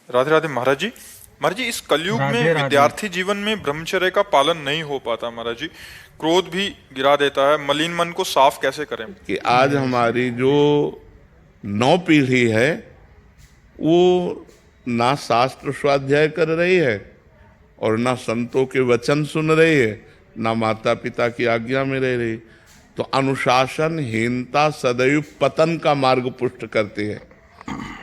राधे राधे महाराज जी। महाराज जी, इस कलयुग में राधे राधे। विद्यार्थी जीवन में ब्रह्मचर्य का पालन नहीं हो पाता महाराज जी। क्रोध भी गिरा देता है, मलिन मन को साफ कैसे करें? कि आज जय श्री हमारी राम। जो नौ पीढ़ी है वो ना शास्त्र स्वाध्याय कर रही है और ना संतों के वचन सुन रही है, ना माता पिता की आज्ञा में रह रही। तो अनुशासनहीनता सदैव पतन का मार्ग पुष्ट करती है।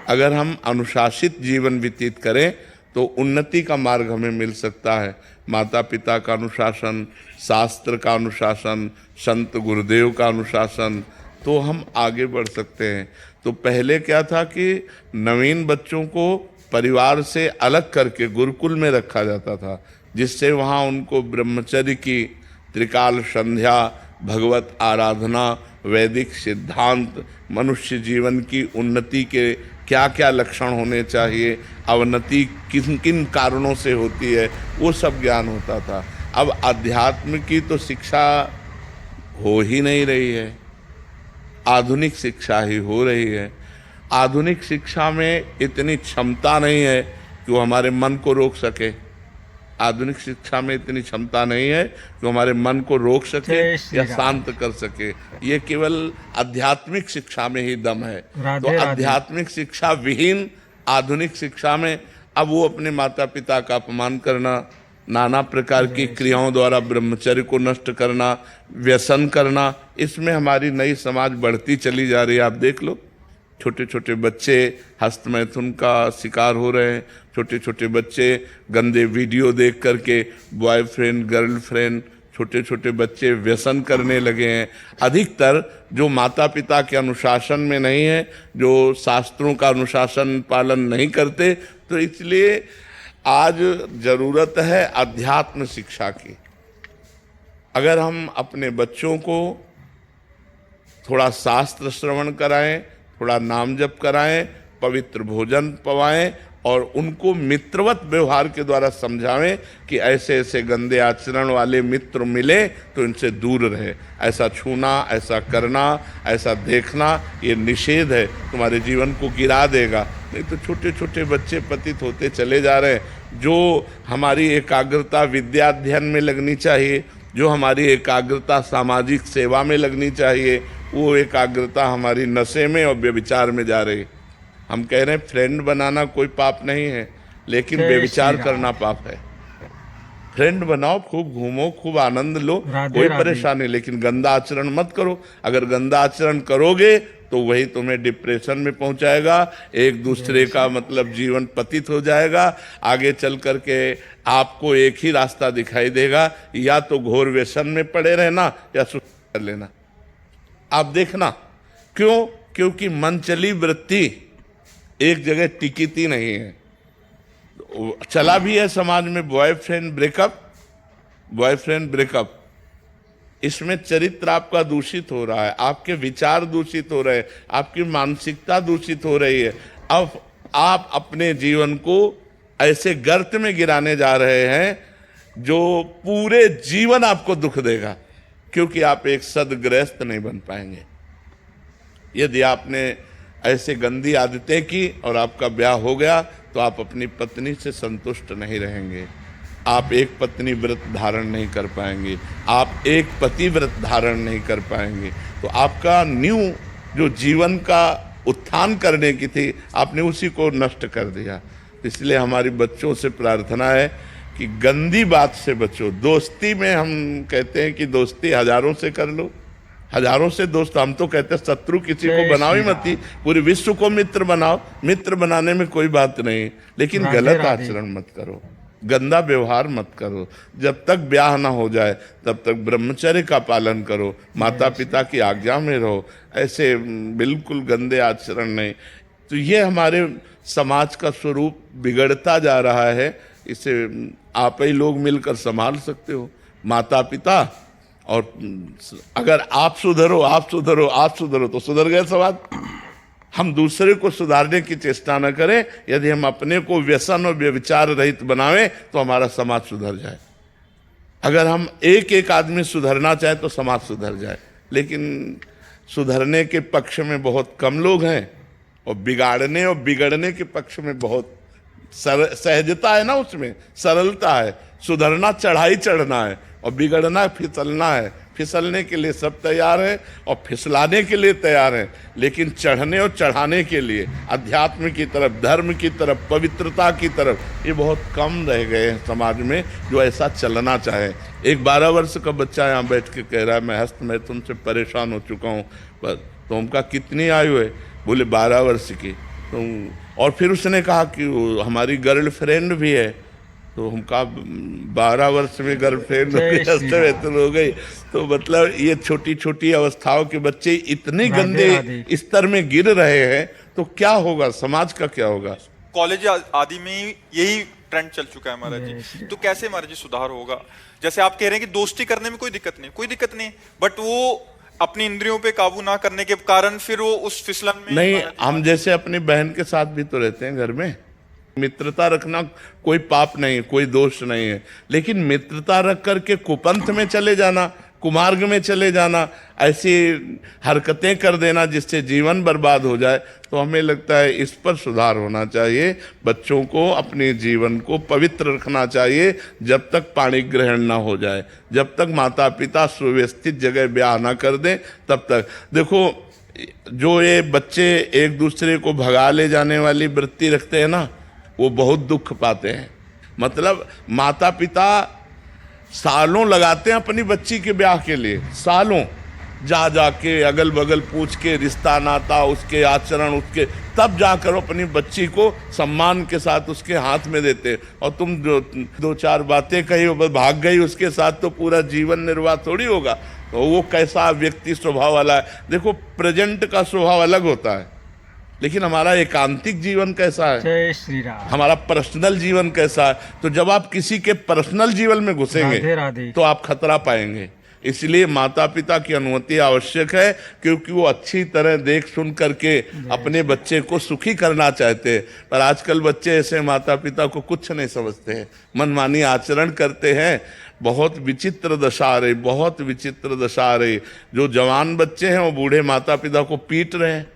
अगर हम अनुशासित जीवन व्यतीत करें तो उन्नति का मार्ग हमें मिल सकता है। माता पिता का अनुशासन, शास्त्र का अनुशासन, संत गुरुदेव का अनुशासन, तो हम आगे बढ़ सकते हैं। तो पहले क्या था कि नवीन बच्चों को परिवार से अलग करके गुरुकुल में रखा जाता था, जिससे वहाँ उनको ब्रह्मचर्य की त्रिकाल संध्या, भगवत आराधना, वैदिक सिद्धांत, मनुष्य जीवन की उन्नति के क्या क्या लक्षण होने चाहिए, अवनति किन किन कारणों से होती है, वो सब ज्ञान होता था। अब अध्यात्म की तो शिक्षा हो ही नहीं रही है, आधुनिक शिक्षा ही हो रही है। आधुनिक शिक्षा में इतनी क्षमता नहीं है कि वो हमारे मन को रोक सके। आधुनिक शिक्षा में इतनी क्षमता नहीं है कि हमारे मन को रोक सके जय श्री या राम। शांत कर सके। ये केवल आध्यात्मिक शिक्षा में ही दम है। राधे तो राधे। आध्यात्मिक शिक्षा विहीन आधुनिक शिक्षा में अब वो अपने माता पिता का अपमान करना, नाना प्रकार की क्रियाओं द्वारा ब्रह्मचर्य को नष्ट करना, व्यसन करना, इसमें हमारी नई समाज बढ़ती चली जा रही है। आप देख लो, छोटे छोटे बच्चे हस्तमैथुन का शिकार हो रहे हैं। छोटे छोटे बच्चे गंदे वीडियो देख करके बॉयफ्रेंड गर्लफ्रेंड, छोटे छोटे बच्चे व्यसन करने लगे हैं। अधिकतर जो माता पिता के अनुशासन में नहीं है, जो शास्त्रों का अनुशासन पालन नहीं करते, तो इसलिए आज जरूरत है अध्यात्म शिक्षा की। अगर हम अपने बच्चों को थोड़ा शास्त्र श्रवण कराएं, थोड़ा नाम जप कराएं, पवित्र भोजन पवाएं और उनको मित्रवत व्यवहार के द्वारा समझावें कि ऐसे ऐसे गंदे आचरण वाले मित्र मिले तो इनसे दूर रहे। ऐसा छूना, ऐसा करना, ऐसा देखना ये निषेध है, तुम्हारे जीवन को गिरा देगा। नहीं तो छोटे छोटे बच्चे पतित होते चले जा रहे हैं। जो हमारी एकाग्रता विद्याध्ययन में लगनी चाहिए, जो हमारी एकाग्रता सामाजिक सेवा में लगनी चाहिए, वो एकाग्रता हमारी नशे में और व्यभिचार में जा रही। हम कह रहे हैं फ्रेंड बनाना कोई पाप नहीं है, लेकिन जय व्यभिचार श्री राम। करना पाप है। फ्रेंड बनाओ, खूब घूमो, खूब आनंद लो, राधे कोई राधे। परेशानी, लेकिन गंदा आचरण मत करो। अगर गंदा आचरण करोगे तो वही तुम्हें डिप्रेशन में पहुंचाएगा, एक दूसरे का मतलब जीवन पतित हो जाएगा। आगे चल करके आपको एक ही रास्ता दिखाई देगा, या तो घोर व्यसन में पड़े रहना या सुसाइड कर लेना। आप देखना, क्यों? क्योंकि मनचली वृत्ति एक जगह टिकती नहीं है। चला भी है समाज में बॉयफ्रेंड ब्रेकअप, इसमें चरित्र आपका दूषित हो रहा है, आपके विचार दूषित हो रहे हैं, आपकी मानसिकता दूषित हो रही है। अब आप अपने जीवन को ऐसे गर्त में गिराने जा रहे हैं जो पूरे जीवन आपको दुख देगा, क्योंकि आप एक सद्गृहस्थ नहीं बन पाएंगे। यदि आपने ऐसे गंदी आदतें की और आपका ब्याह हो गया तो आप अपनी पत्नी से संतुष्ट नहीं रहेंगे, आप एक पत्नी व्रत धारण नहीं कर पाएंगे, आप एक पति व्रत धारण नहीं कर पाएंगे। तो आपका न्यू जो जीवन का उत्थान करने की थी, आपने उसी को नष्ट कर दिया। इसलिए हमारी बच्चों से प्रार्थना है कि गंदी बात से बचो। दोस्ती में हम कहते हैं कि दोस्ती हजारों से कर लो, हजारों से दोस्त, हम तो कहते हैं शत्रु किसी को जय बनाओ ही श्री मत ही, पूरे विश्व को मित्र बनाओ। मित्र बनाने में कोई बात नहीं, लेकिन राधे गलत राधे। आचरण मत करो, गंदा व्यवहार मत करो। जब तक ब्याह ना हो जाए तब तक ब्रह्मचर्य का पालन करो, माता पिता की आज्ञा में रहो, ऐसे बिल्कुल गंदे आचरण नहीं। तो ये हमारे समाज का स्वरूप बिगड़ता जा रहा है। इसे आप ही लोग मिलकर संभाल सकते हो, माता पिता। और अगर आप सुधरो तो सुधर गए समाज। हम दूसरे को सुधारने की चेष्टा न करें। यदि हम अपने को व्यसन और व्यभिचार रहित बनावें तो हमारा समाज सुधर जाए। अगर हम एक एक आदमी सुधरना चाहे तो समाज सुधर जाए, लेकिन सुधरने के पक्ष में बहुत कम लोग हैं और बिगाड़ने और बिगड़ने के पक्ष में बहुत सहजता है ना, उसमें सरलता है। सुधरना चढ़ाई चढ़ना है और बिगड़ना फिसलना है। फिसलने के लिए सब तैयार हैं और फिसलाने के लिए तैयार हैं, लेकिन चढ़ने और चढ़ाने के लिए अध्यात्म की तरफ, धर्म की तरफ, पवित्रता की तरफ ये बहुत कम रह गए हैं समाज में जो ऐसा चलना चाहे। एक 12 वर्ष का बच्चा यहाँ बैठ के कह रहा है, मैं हस्त मैं तुमसे परेशान हो चुका हूँ। बस तो उनका कितनी आयु है? बोले 12 वर्ष की। तो और फिर उसने कहा कि हमारी गर्लफ्रेंड भी है। तो हम कहा 12 वर्ष में गर्लफ्रेंड हो गई। तो मतलब ये छोटी छोटी अवस्थाओं के बच्चे इतने गंदे स्तर में गिर रहे हैं, तो क्या होगा, समाज का क्या होगा? कॉलेज आदि में यही ट्रेंड चल चुका है महाराज जी। तो कैसे महाराज जी सुधार होगा? जैसे आप कह रहे हैं कि दोस्ती करने में कोई दिक्कत नहीं, बट वो अपनी इंद्रियों पे काबू ना करने के कारण फिर वो उस फिसलन में नहीं। हम जैसे अपनी बहन के साथ भी तो रहते हैं घर में। मित्रता रखना कोई पाप नहीं, कोई दोष नहीं है, लेकिन मित्रता रख करके कुपंथ में चले जाना, कुमार्ग में चले जाना, ऐसी हरकतें कर देना जिससे जीवन बर्बाद हो जाए, तो हमें लगता है इस पर सुधार होना चाहिए। बच्चों को अपने जीवन को पवित्र रखना चाहिए जब तक पाणी ग्रहण ना हो जाए, जब तक माता पिता सुव्यवस्थित जगह ब्याह ना कर दें, तब तक। देखो, जो ये बच्चे एक दूसरे को भगा ले जाने वाली वृत्ति रखते हैं ना, वो बहुत दुख पाते हैं। मतलब माता पिता सालों लगाते हैं अपनी बच्ची के ब्याह के लिए, सालों जा जाके अगल बगल पूछ के रिश्ता नाता, उसके आचरण, उसके, तब जाकर अपनी बच्ची को सम्मान के साथ उसके हाथ में देते। और तुम दो चार बातें कही भाग गई उसके साथ, तो पूरा जीवन निर्वाह थोड़ी होगा। तो वो कैसा व्यक्ति स्वभाव वाला है? देखो, प्रेजेंट का स्वभाव अलग होता है, लेकिन हमारा एकांतिक जीवन कैसा है? जय श्री राम। हमारा पर्सनल जीवन कैसा है? तो जब आप किसी के पर्सनल जीवन में घुसेंगे राधे राधे। तो आप खतरा पाएंगे। इसलिए माता पिता की अनुमति आवश्यक है, क्योंकि वो अच्छी तरह देख सुन करके अपने बच्चे को सुखी करना चाहते हैं। पर आजकल बच्चे ऐसे माता पिता को कुछ नहीं समझते हैं, मनमानी आचरण करते हैं। बहुत विचित्र दशा आ रही, बहुत विचित्र दशा आ रही। जो जवान बच्चे हैं वो बूढ़े माता पिता को पीट रहे हैं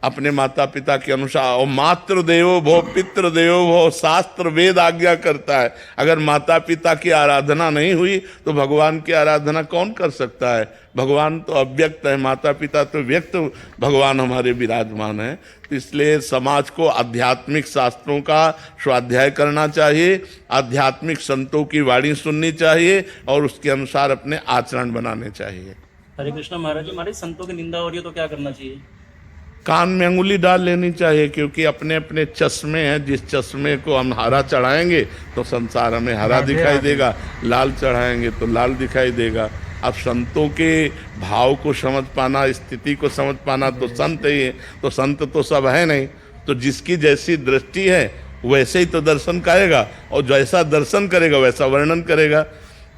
अपने माता पिता के अनुसार। और मातृ देवो भव पितृ देवो भव, शास्त्र वेद आज्ञा करता है। अगर माता पिता की आराधना नहीं हुई तो भगवान की आराधना कौन कर सकता है? भगवान तो अव्यक्त है, माता पिता तो व्यक्त भगवान हमारे विराजमान है। तो इसलिए समाज को आध्यात्मिक शास्त्रों का स्वाध्याय करना चाहिए, आध्यात्मिक संतों की वाणी सुननी चाहिए और उसके अनुसार अपने आचरण बनाने चाहिए। हरे कृष्णा महाराज जी, हमारे संतों की निंदा हो रही है तो क्या करना चाहिए? कान में अंगुली डाल लेनी चाहिए, क्योंकि अपने अपने चश्मे हैं। जिस चश्मे को हम हरा चढ़ाएंगे तो संसार हमें हरा दिखाई देगा, लाल चढ़ाएंगे तो लाल दिखाई देगा। अब संतों के भाव को समझ पाना, स्थिति को समझ पाना, तो संत ही है। तो संत तो सब है नहीं, तो जिसकी जैसी दृष्टि है वैसे ही तो दर्शन करेगा, और जैसा दर्शन करेगा वैसा वर्णन करेगा।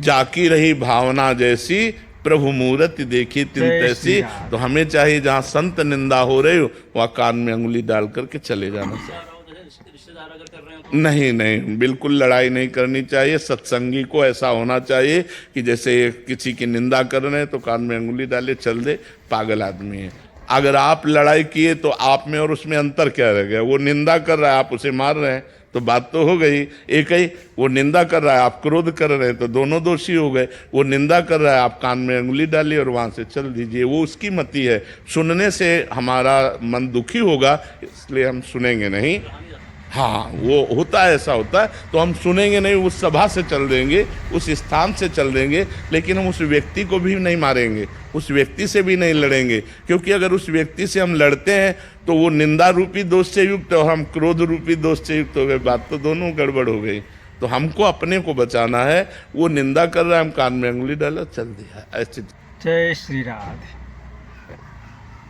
जाकी रही भावना जैसी, प्रभु मूर्ति देखी तिल तैसी। तो हमें चाहिए जहाँ संत निंदा हो रही हो वहाँ कान में अंगुली डाल करके चले जाना चाहिए। नहीं, बिल्कुल लड़ाई नहीं करनी चाहिए। सत्संगी को ऐसा होना चाहिए कि जैसे किसी की निंदा कर रहे हैं तो कान में अंगुली डाले, चल दे, पागल आदमी है। अगर आप लड़ाई किए तो आप में और उसमें अंतर क्या रह गया? वो निंदा कर रहा है, आप उसे मार रहे हैं, तो बात तो हो गई एक ही। वो निंदा कर रहा है, आप क्रोध कर रहे हैं, तो दोनों दोषी हो गए। वो निंदा कर रहा है, आप कान में अंगुली डालिए और वहाँ से चल दीजिए। वो उसकी मति है। सुनने से हमारा मन दुखी होगा, इसलिए हम सुनेंगे नहीं। हाँ, वो होता है, ऐसा होता है, तो हम सुनेंगे नहीं, उस सभा से चल देंगे, उस स्थान से चल देंगे, लेकिन हम उस व्यक्ति को भी नहीं मारेंगे, उस व्यक्ति से भी नहीं लड़ेंगे। क्योंकि अगर उस व्यक्ति से हम लड़ते हैं तो वो निंदा रूपी दोष से युक्त और हम क्रोध रूपी दोष से युक्त हो गए, बात तो दोनों गड़बड़ हो गई। तो हमको अपने को बचाना है। वो निंदा कर रहा है, हम कान में अंगुली डाला, चल दिया, ऐसे। जय श्री राधे।